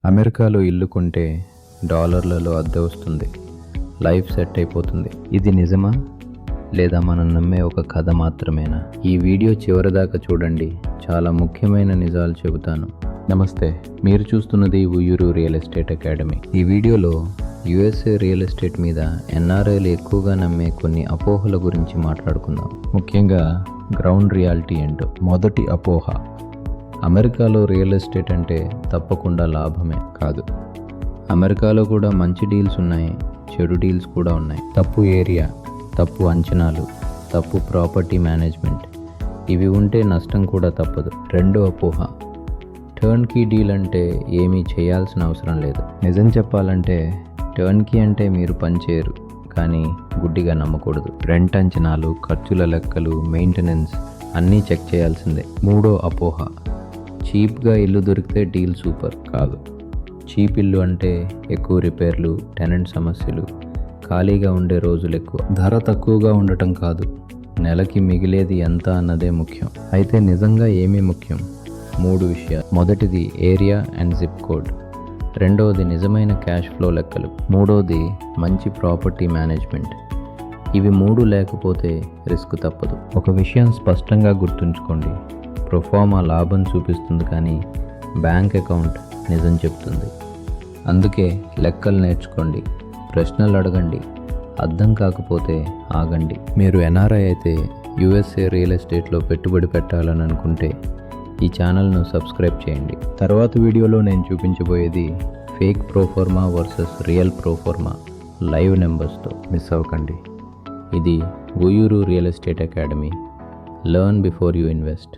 అమెరికాలో ఇల్లు కొంటే డాలర్లలో అద్దె వస్తుంది, లైఫ్ సెట్ అయిపోతుంది. ఇది నిజమా లేదా మనం నమ్మే ఒక కథ మాత్రమేనా? ఈ వీడియో చివరిదాకా చూడండి, చాలా ముఖ్యమైన నిజాలు చెబుతాను. నమస్తే, మీరు చూస్తున్నది ఉయ్యూరు రియల్ ఎస్టేట్ అకాడమీ. ఈ వీడియోలో యుఎస్ఏ రియల్ ఎస్టేట్ మీద ఎన్ఆర్ఐలు ఎక్కువగా నమ్మే కొన్ని అపోహల గురించి మాట్లాడుకుందాం. ముఖ్యంగా గ్రౌండ్ రియాలిటీ ఏంటో. మొదటి అపోహ, అమెరికాలో రియల్ ఎస్టేట్ అంటే తప్పకుండా లాభమే. కాదు, అమెరికాలో కూడా మంచి డీల్స్ ఉన్నాయి, చెడు డీల్స్ కూడా ఉన్నాయి. తప్పు ఏరియా, తప్పు అంచనాలు, తప్పు ప్రాపర్టీ మేనేజ్మెంట్, ఇవి ఉంటే నష్టం కూడా తప్పదు. రెండో అపోహ, టర్న్కీ డీల్ అంటే ఏమీ చేయాల్సిన అవసరం లేదు. నిజం చెప్పాలంటే టర్న్కీ అంటే మీరు పని చేయరు, కానీ గుడ్డిగా నమ్మకూడదు. రెంట్ అంచనాలు, ఖర్చుల లెక్కలు, మెయింటెనెన్స్ అన్నీ చెక్ చేయాల్సిందే. మూడో అపోహ, చీప్గా ఇల్లు దొరికితే డీల్ సూపర్. కాదు, చీప్ ఇల్లు అంటే ఎక్కువ రిపేర్లు, టెనెంట్ సమస్యలు, ఖాళీగా ఉండే రోజులు ఎక్కువ. ధర తక్కువగా ఉండటం కాదు, నెలకి మిగిలేది ఎంత అన్నదే ముఖ్యం. అయితే నిజంగా ఏమీ ముఖ్యం? 3 విషయాలు. మొదటిది ఏరియా అండ్ జిప్ కోడ్, రెండవది నిజమైన క్యాష్ ఫ్లో లెక్కలు, మూడవది మంచి ప్రాపర్టీ మేనేజ్మెంట్. ఇవి 3 లేకపోతే రిస్క్ తప్పదు. ఒక విషయం స్పష్టంగా గుర్తుంచుకోండి, ప్రొఫార్మా లాభం చూపిస్తుంది కానీ బ్యాంక్ అకౌంట్ నిజం చెప్తుంది. అందుకే లెక్కలు నేర్చుకోండి, ప్రశ్నలు అడగండి, అర్థం కాకపోతే ఆగండి. మీరు ఎన్ఆర్ఐ అయితే యుఎస్ఏ రియల్ ఎస్టేట్లో పెట్టుబడి పెట్టాలని అనుకుంటే ఈ ఛానల్ను సబ్స్క్రైబ్ చేయండి. తర్వాత వీడియోలో నేను చూపించబోయేది fake proforma versus real proforma live నెంబర్స్తో. మిస్ అవ్వకండి. ఇది Uyyuru real estate academy. Learn before you invest.